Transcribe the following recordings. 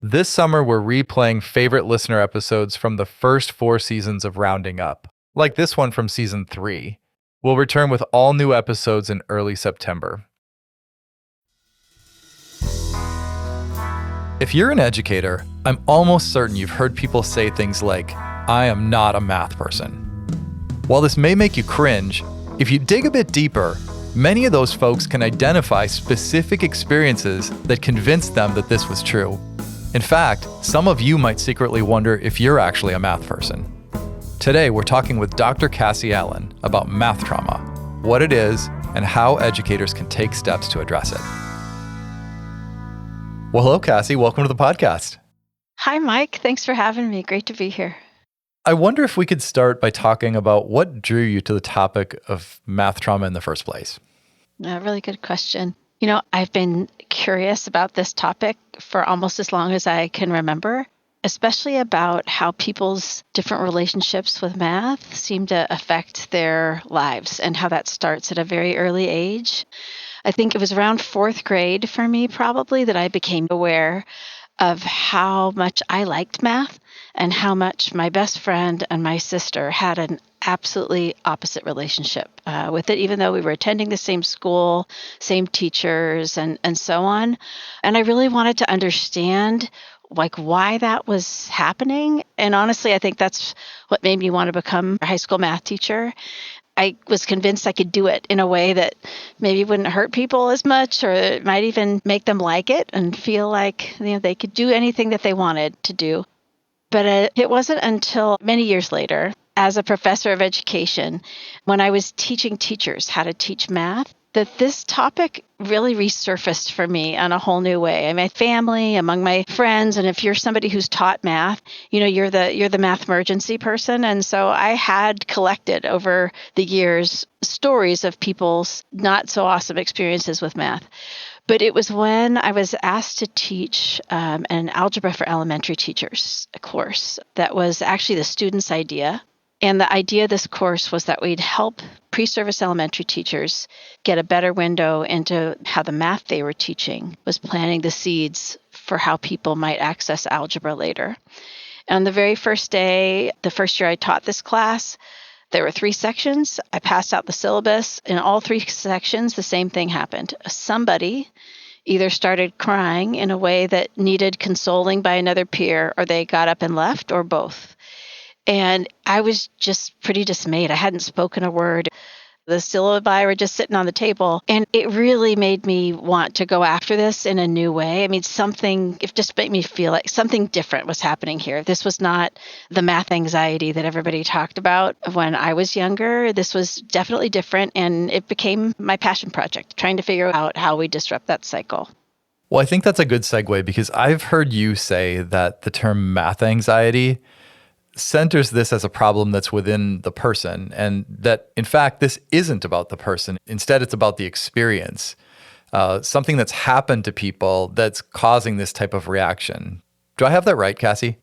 This summer, we're replaying favorite listener episodes from the first 4 seasons of Rounding Up, like this one from season 3. We'll return with all new episodes in early September. If you're an educator, I'm almost certain you've heard people say things like, "I am not a math person." While this may make you cringe, if you dig a bit deeper, many of those folks can identify specific experiences that convinced them that this was true. In fact, some of you might secretly wonder if you're actually a math person. Today, we're talking with Dr. Cassie Allen about math trauma, what it is, and how educators can take steps to address it. Well, hello, Cassie. Welcome to the podcast. Hi, Mike. Thanks for having me. Great to be here. I wonder if we could start by talking about what drew you to the topic of math trauma in the first place. A really good question. I've been curious about this topic for almost as long as I can remember, especially about how people's different relationships with math seem to affect their lives and how that starts at a very early age. I think it was around 4th grade for me, probably, that I became aware of how much I liked math and how much my best friend and my sister had an absolutely opposite relationship with it, even though we were attending the same school, same teachers, and so on. And I really wanted to understand why that was happening. And honestly, I think that's what made me want to become a high school math teacher. I was convinced I could do it in a way that maybe wouldn't hurt people as much, or it might even make them like it and feel like they could do anything that they wanted to do. But it wasn't until many years later, as a professor of education, when I was teaching teachers how to teach math, that this topic really resurfaced for me in a whole new way. In my family, among my friends, and if you're somebody who's taught math, you're the math emergency person. And so I had collected over the years stories of people's not so awesome experiences with math. But it was when I was asked to teach an algebra for elementary teachers course that was actually the students' idea. And the idea of this course was that we'd help pre-service elementary teachers get a better window into how the math they were teaching was planting the seeds for how people might access algebra later. On the very first day, the first year I taught this class, there were 3 sections. I passed out the syllabus. In all 3 sections, the same thing happened. Somebody either started crying in a way that needed consoling by another peer, or they got up and left, or both. And I was just pretty dismayed. I hadn't spoken a word. The syllabi were just sitting on the table. And it really made me want to go after this in a new way. I mean, it just made me feel like something different was happening here. This was not the math anxiety that everybody talked about when I was younger. This was definitely different. And it became my passion project, trying to figure out how we disrupt that cycle. Well, I think that's a good segue because I've heard you say that the term math anxiety centers this as a problem that's within the person, and that, in fact, this isn't about the person. Instead, it's about the experience, something that's happened to people that's causing this type of reaction. Do I have that right, Cassie?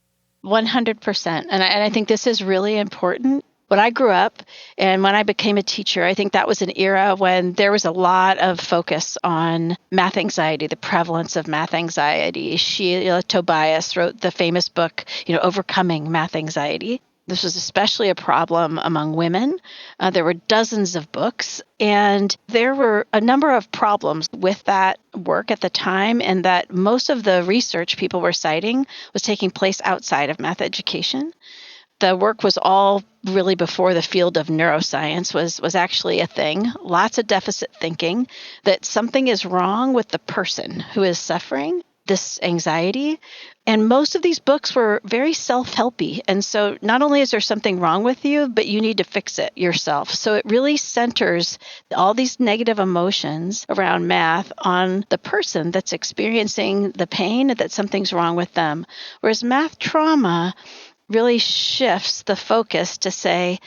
100%. And I think this is really important. When I grew up and when I became a teacher, I think that was an era when there was a lot of focus on math anxiety, the prevalence of math anxiety. Sheila Tobias wrote the famous book, Overcoming Math Anxiety. This was especially a problem among women. There were dozens of books, and there were a number of problems with that work at the time, and that most of the research people were citing was taking place outside of math education. The work was all really before the field of neuroscience was actually a thing. Lots of deficit thinking that something is wrong with the person who is suffering this anxiety. And most of these books were very self-helpy. And so not only is there something wrong with you, but you need to fix it yourself. So it really centers all these negative emotions around math on the person that's experiencing the pain, that something's wrong with them. Whereas math trauma really shifts the focus to say,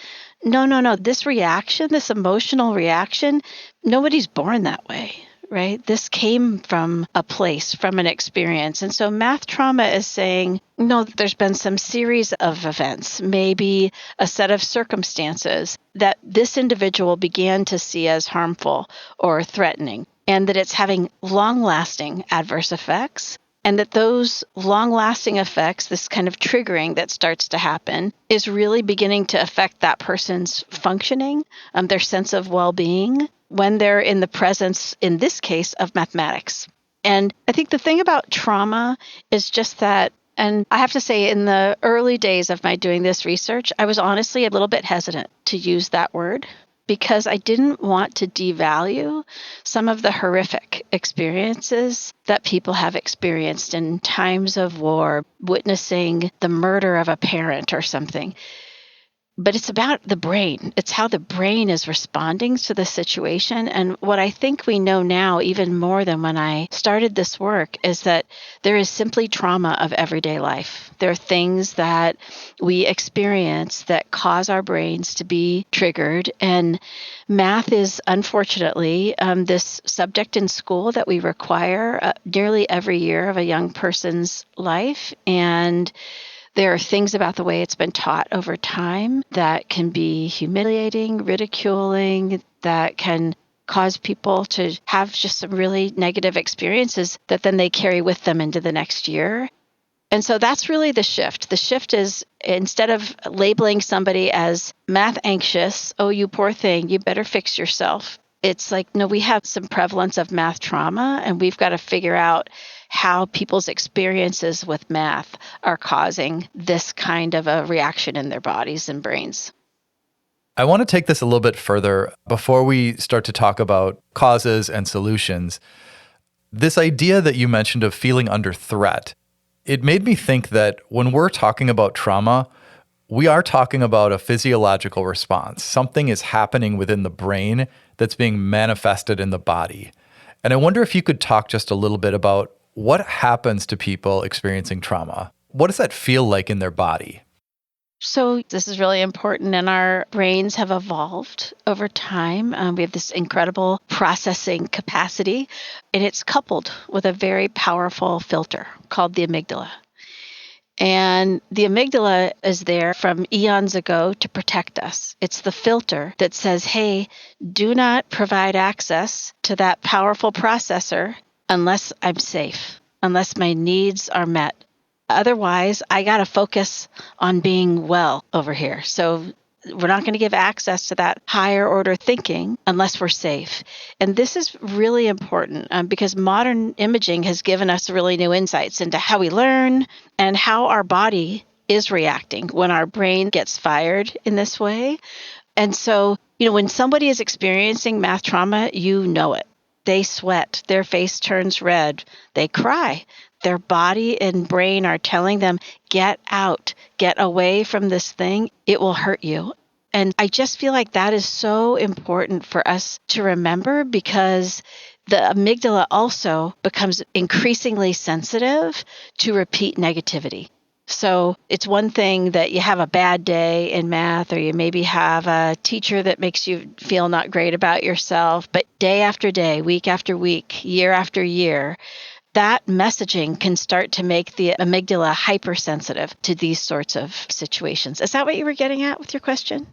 no, this reaction, this emotional reaction, nobody's born that way, right? This came from a place, from an experience. And so math trauma is saying, no, there's been some series of events, maybe a set of circumstances that this individual began to see as harmful or threatening, and that it's having long-lasting adverse effects And that those long-lasting effects, this kind of triggering that starts to happen, is really beginning to affect that person's functioning, their sense of well-being, when they're in the presence, in this case, of mathematics. And I think the thing about trauma is just that, and I have to say, in the early days of my doing this research, I was honestly a little bit hesitant to use that word, because I didn't want to devalue some of the horrific experiences that people have experienced in times of war, witnessing the murder of a parent or something. But it's about the brain. It's how the brain is responding to the situation. And what I think we know now, even more than when I started this work, is that there is simply trauma of everyday life. There are things that we experience that cause our brains to be triggered. And math is, unfortunately, this subject in school that we require nearly every year of a young person's life. And there are things about the way it's been taught over time that can be humiliating, ridiculing, that can cause people to have just some really negative experiences that then they carry with them into the next year. And so that's really the shift. The shift is, instead of labeling somebody as math anxious, oh, you poor thing, you better fix yourself. It's like, no, we have some prevalence of math trauma, and we've got to figure out how people's experiences with math are causing this kind of a reaction in their bodies and brains. I want to take this a little bit further before we start to talk about causes and solutions. This idea that you mentioned of feeling under threat, it made me think that when we're talking about trauma, we are talking about a physiological response. Something is happening within the brain that's being manifested in the body. And I wonder if you could talk just a little bit about what happens to people experiencing trauma. What does that feel like in their body? So this is really important, and our brains have evolved over time. We have this incredible processing capacity, and it's coupled with a very powerful filter called the amygdala. And the amygdala is there from eons ago to protect us. It's the filter that says, hey, do not provide access to that powerful processor unless I'm safe, unless my needs are met. Otherwise, I got to focus on being well over here. So we're not going to give access to that higher order thinking unless we're safe. And this is really important because modern imaging has given us really new insights into how we learn and how our body is reacting when our brain gets fired in this way. And so, when somebody is experiencing math trauma, you know it. They sweat, their face turns red, they cry. Their body and brain are telling them, get out, get away from this thing. It will hurt you. And I just feel like that is so important for us to remember, because the amygdala also becomes increasingly sensitive to repeat negativity. So it's one thing that you have a bad day in math, or you maybe have a teacher that makes you feel not great about yourself, but day after day, week after week, year after year, that messaging can start to make the amygdala hypersensitive to these sorts of situations. Is that what you were getting at with your question?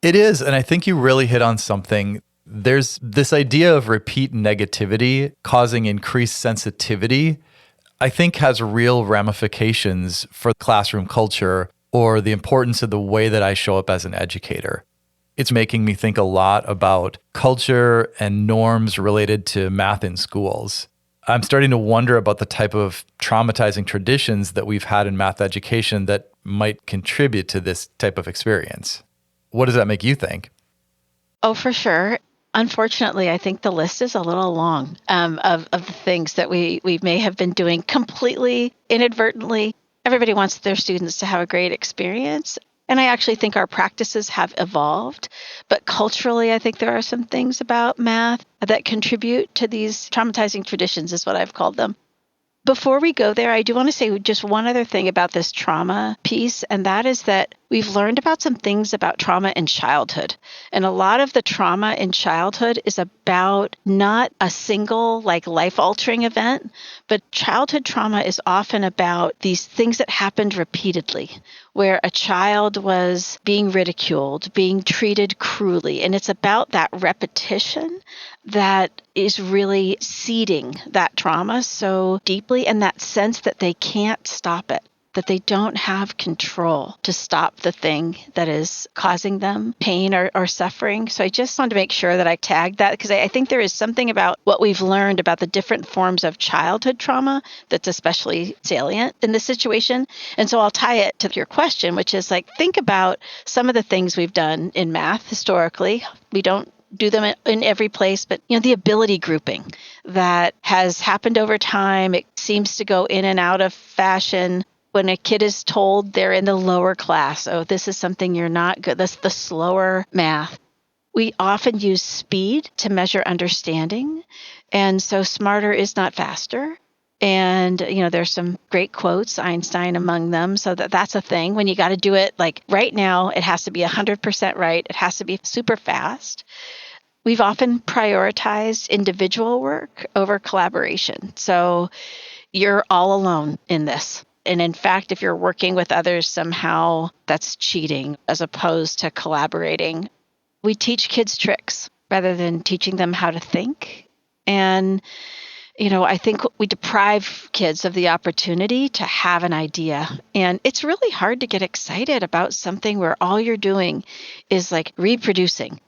It is, and I think you really hit on something. There's this idea of repeat negativity causing increased sensitivity, I think has real ramifications for classroom culture or the importance of the way that I show up as an educator. It's making me think a lot about culture and norms related to math in schools. I'm starting to wonder about the type of traumatizing traditions that we've had in math education that might contribute to this type of experience. What does that make you think? Oh, for sure. Unfortunately, I think the list is a little long of the things that we may have been doing completely inadvertently. Everybody wants their students to have a great experience. And I actually think our practices have evolved. But culturally, I think there are some things about math that contribute to these traumatizing traditions, is what I've called them. Before we go there, I do want to say just one other thing about this trauma piece, and that is that we've learned about some things about trauma in childhood. And a lot of the trauma in childhood is about not a single life-altering event, but childhood trauma is often about these things that happened repeatedly, where a child was being ridiculed, being treated cruelly. And it's about that repetition that is really seeding that trauma so deeply, and that sense that they can't stop it, that they don't have control to stop the thing that is causing them pain or suffering. So I just wanted to make sure that I tagged that, because I think there is something about what we've learned about the different forms of childhood trauma that's especially salient in this situation. And so I'll tie it to your question, which is think about some of the things we've done in math historically. We don't do them in every place, but the ability grouping that has happened over time. It seems to go in and out of fashion. When a kid is told they're in the lower class, oh, this is something you're not good, that's the slower math. We often use speed to measure understanding. And so smarter is not faster. And, there's some great quotes, Einstein among them. So that's a thing. When you got to do it right now, it has to be 100% right. It has to be super fast. We've often prioritized individual work over collaboration. So you're all alone in this. And in fact, if you're working with others somehow, that's cheating as opposed to collaborating. We teach kids tricks rather than teaching them how to think. And, I think we deprive kids of the opportunity to have an idea. And it's really hard to get excited about something where all you're doing is reproducing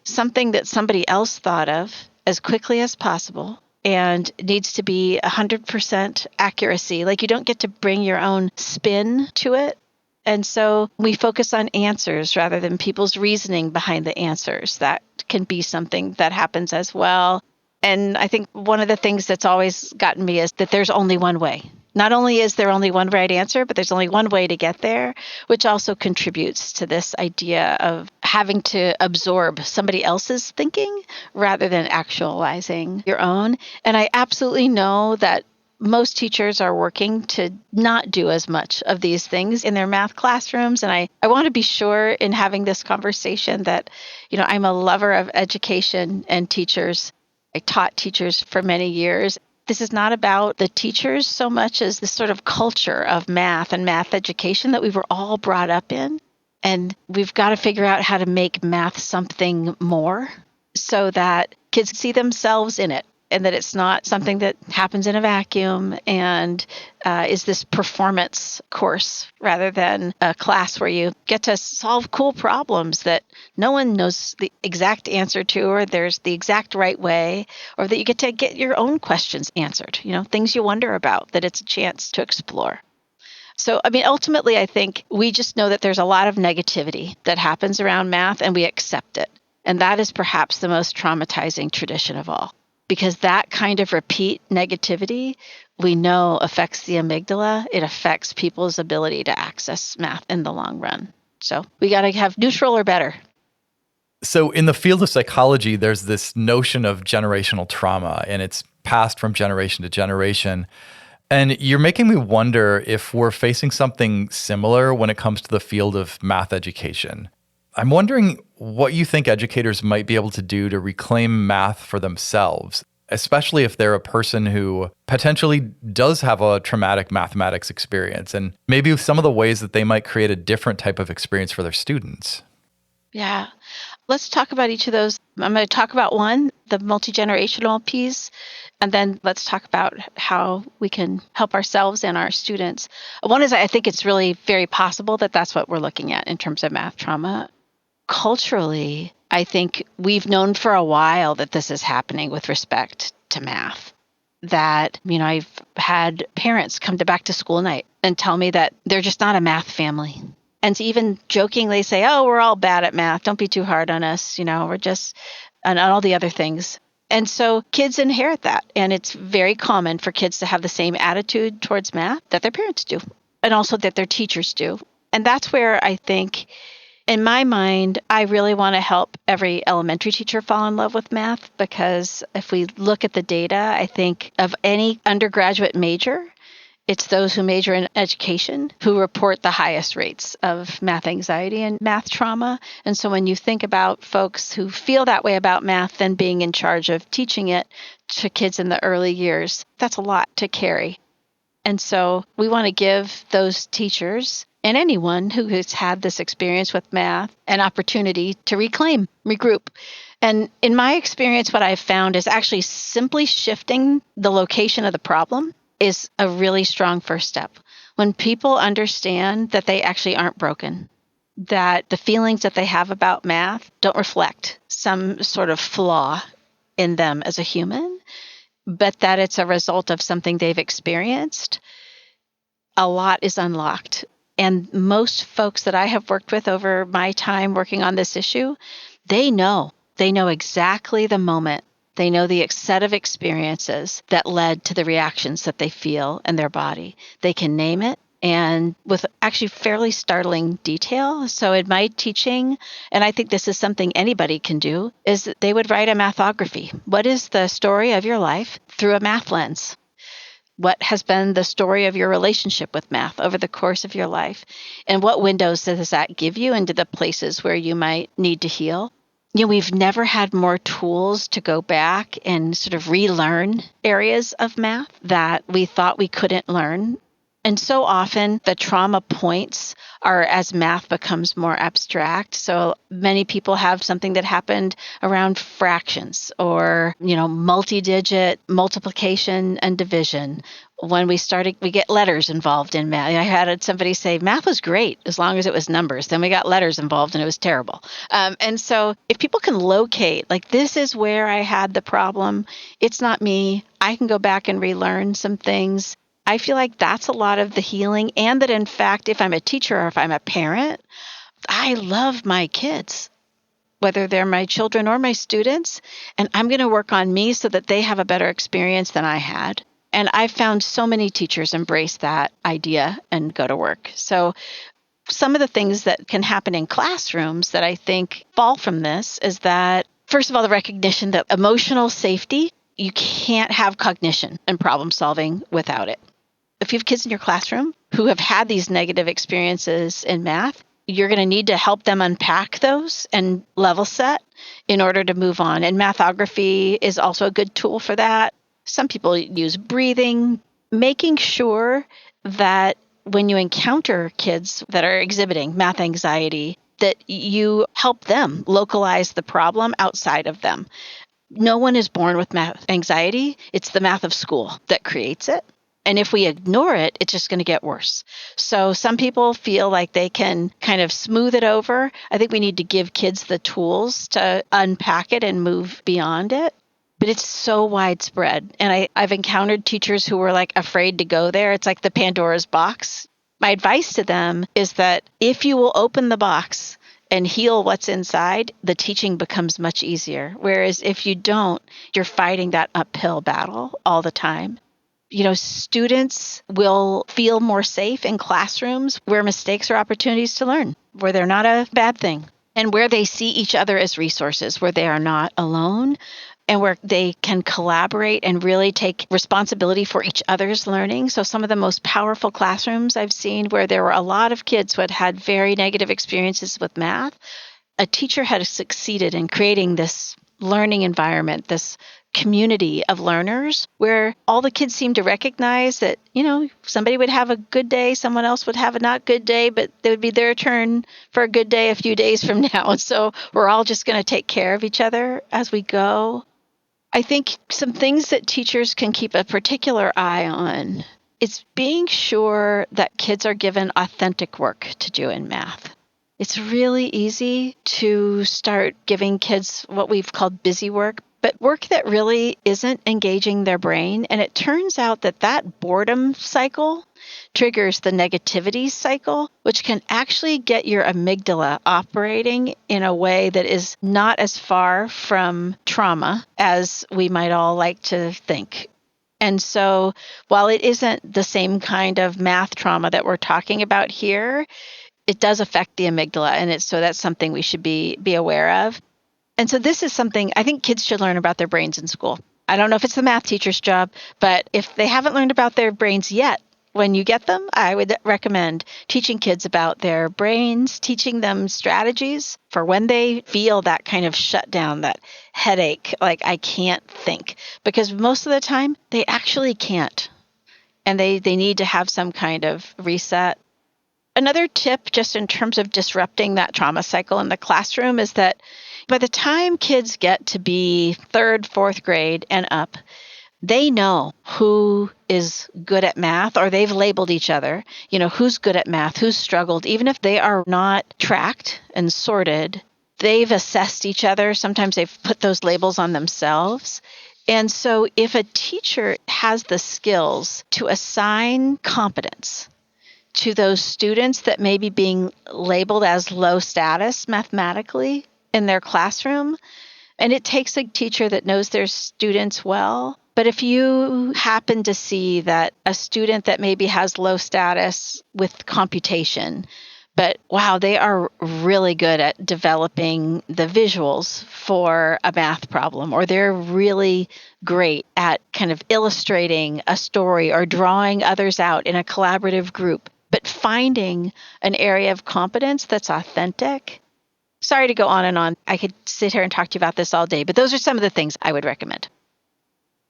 something that somebody else thought of as quickly as possible. And needs to be 100% accuracy. You don't get to bring your own spin to it. And so we focus on answers rather than people's reasoning behind the answers. That can be something that happens as well. And I think one of the things that's always gotten me is that there's only one way. Not only is there only one right answer, but there's only one way to get there, which also contributes to this idea of having to absorb somebody else's thinking rather than actualizing your own. And I absolutely know that most teachers are working to not do as much of these things in their math classrooms. And I want to be sure in having this conversation that, I'm a lover of education and teachers. I taught teachers for many years. This is not about the teachers so much as this sort of culture of math and math education that we were all brought up in. And we've got to figure out how to make math something more so that kids see themselves in it, and that it's not something that happens in a vacuum and is this performance course rather than a class where you get to solve cool problems that no one knows the exact answer to, or there's the exact right way, or that you get to get your own questions answered, things you wonder about, that it's a chance to explore. So, ultimately, I think we just know that there's a lot of negativity that happens around math, and we accept it. And that is perhaps the most traumatizing tradition of all. Because that kind of repeat negativity, we know affects the amygdala. It affects people's ability to access math in the long run. So we got to have neutral or better. So in the field of psychology, there's this notion of generational trauma, and it's passed from generation to generation. And you're making me wonder if we're facing something similar when it comes to the field of math education. I'm wondering what you think educators might be able to do to reclaim math for themselves, especially if they're a person who potentially does have a traumatic mathematics experience, and maybe some of the ways that they might create a different type of experience for their students. Yeah. Let's talk about each of those. I'm going to talk about one, the multi-generational piece, and then let's talk about how we can help ourselves and our students. One is I think it's really very possible that that's what we're looking at in terms of math trauma. Culturally, I think we've known for a while that this is happening with respect to math. That, I've had parents come to back to school night and tell me that they're just not a math family. And even jokingly say, oh, we're all bad at math. Don't be too hard on us. We're just, and all the other things. And so kids inherit that. And it's very common for kids to have the same attitude towards math that their parents do, and also that their teachers do. And that's where I think, in my mind, I really want to help every elementary teacher fall in love with math, because if we look at the data, I think of any undergraduate major, It's those who major in education who report the highest rates of math anxiety and math trauma. And so when you think about folks who feel that way about math, then being in charge of teaching it to kids in the early years, that's a lot to carry. And so we want to give those teachers and anyone who has had this experience with math an opportunity to reclaim, regroup. And in my experience, what I've found is actually simply shifting the location of the problem is a really strong first step. When people understand that they actually aren't broken, that the feelings that they have about math don't reflect some sort of flaw in them as a human, but that it's a result of something they've experienced, a lot is unlocked. And most folks that I have worked with over my time working on this issue, they know exactly the moment. They know the set of experiences that led to the reactions that they feel in their body. They can name it, and with actually fairly startling detail. So in my teaching, and I think this is something anybody can do, is that they would write a mathography. What is the story of your life through a math lens? What has been the story of your relationship with math over the course of your life? And what windows does that give you into the places where you might need to heal? We've never had more tools to go back and sort of relearn areas of math that we thought we couldn't learn. And so often the trauma points are as math becomes more abstract. So many people have something that happened around fractions or, multi-digit multiplication and division. When we get letters involved in math. I had somebody say math was great as long as it was numbers. Then we got letters involved and it was terrible. And so if people can locate, like, this is where I had the problem, it's not me, I can go back and relearn some things. I feel like that's a lot of the healing. And that, in fact, if I'm a teacher or if I'm a parent, I love my kids, whether they're my children or my students. And I'm going to work on me so that they have a better experience than I had. And I've found so many teachers embrace that idea and go to work. So some of the things that can happen in classrooms that I think fall from this is that, first of all, the recognition that emotional safety, you can't have cognition and problem solving without it. If you have kids in your classroom who have had these negative experiences in math, you're going to need to help them unpack those and level set in order to move on. And mathography is also a good tool for that. Some people use breathing, making sure that when you encounter kids that are exhibiting math anxiety, that you help them localize the problem outside of them. No one is born with math anxiety. It's the math of school that creates it. And if we ignore it, it's just going to get worse. So some people feel like they can kind of smooth it over. I think we need to give kids the tools to unpack it and move beyond it. But it's so widespread. And I've encountered teachers who were like afraid to go there. It's like the Pandora's box. My advice to them is that if you will open the box and heal what's inside, the teaching becomes much easier. Whereas if you don't, you're fighting that uphill battle all the time. Students will feel more safe in classrooms where mistakes are opportunities to learn, where they're not a bad thing, and where they see each other as resources, where they are not alone, and where they can collaborate and really take responsibility for each other's learning. So some of the most powerful classrooms I've seen where there were a lot of kids who had very negative experiences with math, a teacher had succeeded in creating this learning environment, this community of learners where all the kids seem to recognize that, somebody would have a good day, someone else would have a not good day, but it would be their turn for a good day a few days from now. And so we're all just going to take care of each other as we go. I think some things that teachers can keep a particular eye on is being sure that kids are given authentic work to do in math. It's really easy to start giving kids what we've called busy work, but work that really isn't engaging their brain. And it turns out that boredom cycle triggers the negativity cycle, which can actually get your amygdala operating in a way that is not as far from trauma as we might all like to think. And so while it isn't the same kind of math trauma that we're talking about here, it does affect the amygdala. And that's something we should be aware of. And so this is something I think kids should learn about their brains in school. I don't know if it's the math teacher's job, but if they haven't learned about their brains yet, when you get them, I would recommend teaching kids about their brains, teaching them strategies for when they feel that kind of shutdown, that headache, like I can't think. Because most of the time, they actually can't. And they need to have some kind of reset. Another tip, just in terms of disrupting that trauma cycle in the classroom, is that by the time kids get to be third, fourth grade and up, they know who is good at math, or they've labeled each other, who's good at math, who's struggled. Even if they are not tracked and sorted, they've assessed each other. Sometimes they've put those labels on themselves. And so if a teacher has the skills to assign competence to those students that may be being labeled as low status mathematically in their classroom, and it takes a teacher that knows their students well. But if you happen to see that a student that maybe has low status with computation, but wow, they are really good at developing the visuals for a math problem, or they're really great at kind of illustrating a story or drawing others out in a collaborative group, but finding an area of competence that's authentic. Sorry to go on and on. I could sit here and talk to you about this all day, but those are some of the things I would recommend.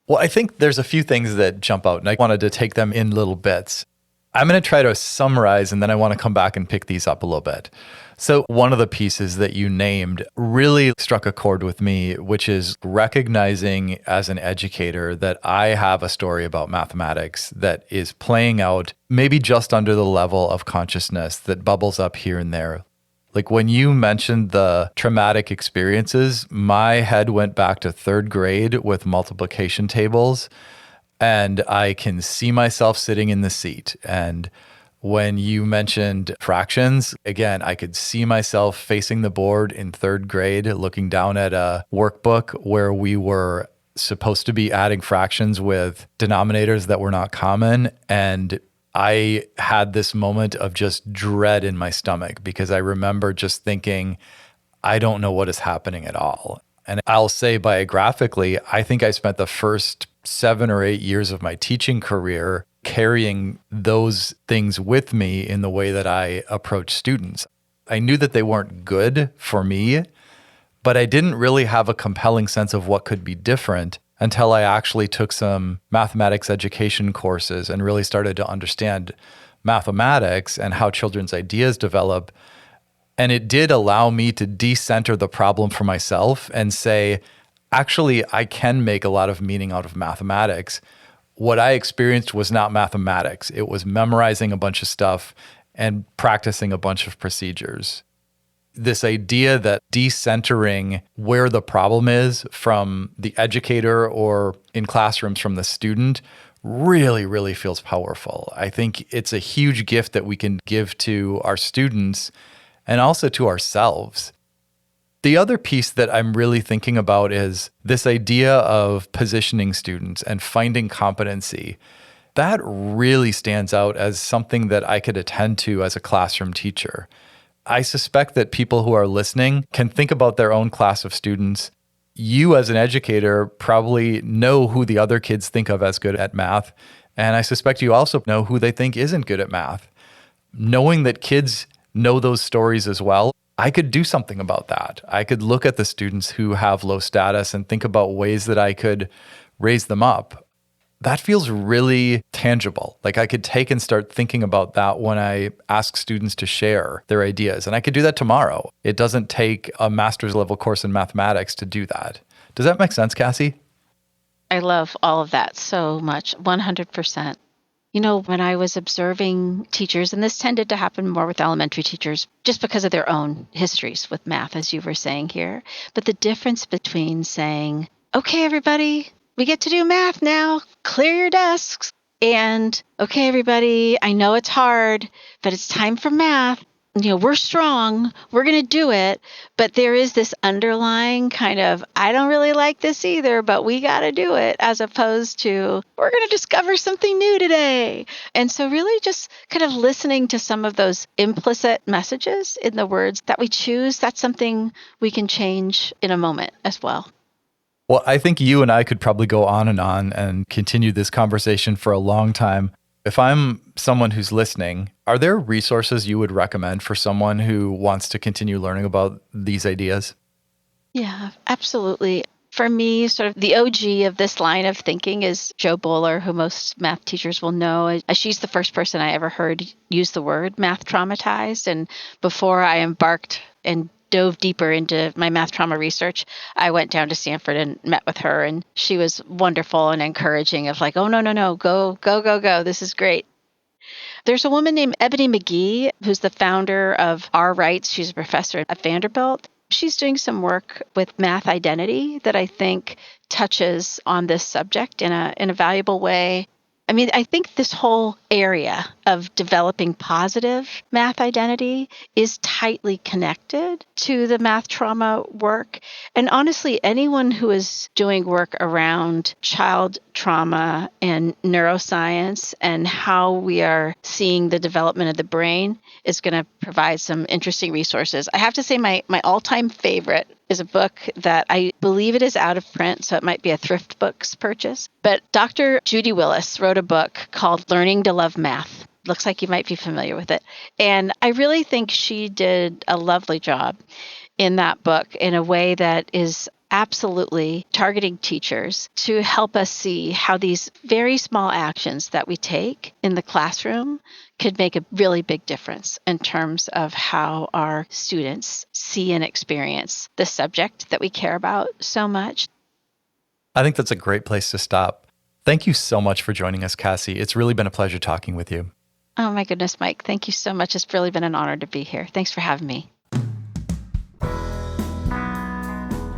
Well, I think there's a few things that jump out, and I wanted to take them in little bits. I'm going to try to summarize, and then I want to come back and pick these up a little bit. So one of the pieces that you named really struck a chord with me, which is recognizing as an educator that I have a story about mathematics that is playing out maybe just under the level of consciousness that bubbles up here and there. Like when you mentioned the traumatic experiences, my head went back to third grade with multiplication tables, and I can see myself sitting in the seat. And when you mentioned fractions, again, I could see myself facing the board in third grade, looking down at a workbook where we were supposed to be adding fractions with denominators that were not common. And I had this moment of just dread in my stomach because I remember just thinking, I don't know what is happening at all. And I'll say biographically, I think I spent the first 7 or 8 years of my teaching career carrying those things with me in the way that I approach students. I knew that they weren't good for me, but I didn't really have a compelling sense of what could be different until I actually took some mathematics education courses and really started to understand mathematics and how children's ideas develop. And it did allow me to decenter the problem for myself and say, actually, I can make a lot of meaning out of mathematics. What I experienced was not mathematics. It was memorizing a bunch of stuff and practicing a bunch of procedures. This idea that decentering where the problem is from the educator or in classrooms from the student really, really feels powerful. I think it's a huge gift that we can give to our students and also to ourselves. The other piece that I'm really thinking about is this idea of positioning students and finding competency. That really stands out as something that I could attend to as a classroom teacher. I suspect that people who are listening can think about their own class of students. You as an educator probably know who the other kids think of as good at math. And I suspect you also know who they think isn't good at math. Knowing that kids know those stories as well, I could do something about that. I could look at the students who have low status and think about ways that I could raise them up. That feels really tangible. Like I could take and start thinking about that when I ask students to share their ideas. And I could do that tomorrow. It doesn't take a master's level course in mathematics to do that. Does that make sense, Cassie? I love all of that so much, 100%. When I was observing teachers, and this tended to happen more with elementary teachers just because of their own histories with math, as you were saying here. But the difference between saying, okay, everybody, we get to do math now, clear your desks. And okay, everybody, I know it's hard, but it's time for math. We're strong, we're going to do it. But there is this underlying kind of, I don't really like this either, but we got to do it, as opposed to, we're going to discover something new today. And so really just kind of listening to some of those implicit messages in the words that we choose, that's something we can change in a moment as well. Well, I think you and I could probably go on and continue this conversation for a long time. If I'm someone who's listening, are there resources you would recommend for someone who wants to continue learning about these ideas? Yeah, absolutely. For me, sort of the OG of this line of thinking is Jo Boaler, who most math teachers will know. She's the first person I ever heard use the word math traumatized. And before I embarked and dove deeper into my math trauma research, I went down to Stanford and met with her. And she was wonderful and encouraging of like, oh, no, go. This is great. There's a woman named Ebony McGee, who's the founder of Our Rights. She's a professor at Vanderbilt. She's doing some work with math identity that I think touches on this subject in a valuable way. I mean, I think this whole area of developing positive math identity is tightly connected to the math trauma work. And honestly, anyone who is doing work around child trauma and neuroscience and how we are seeing the development of the brain is going to provide some interesting resources. I have to say my all-time favorite is a book that I believe it is out of print, so it might be a thrift books purchase. But Dr. Judy Willis wrote a book called Learning to Love Math. Looks like you might be familiar with it. And I really think she did a lovely job in that book in a way that is absolutely targeting teachers to help us see how these very small actions that we take in the classroom could make a really big difference in terms of how our students see and experience the subject that we care about so much. I think that's a great place to stop. Thank you so much for joining us, Cassie. It's really been a pleasure talking with you. Oh my goodness, Mike. Thank you so much. It's really been an honor to be here. Thanks for having me.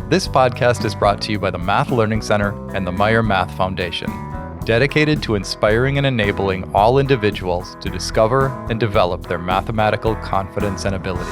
This podcast is brought to you by the Math Learning Center and the Meyer Math Foundation, dedicated to inspiring and enabling all individuals to discover and develop their mathematical confidence and ability.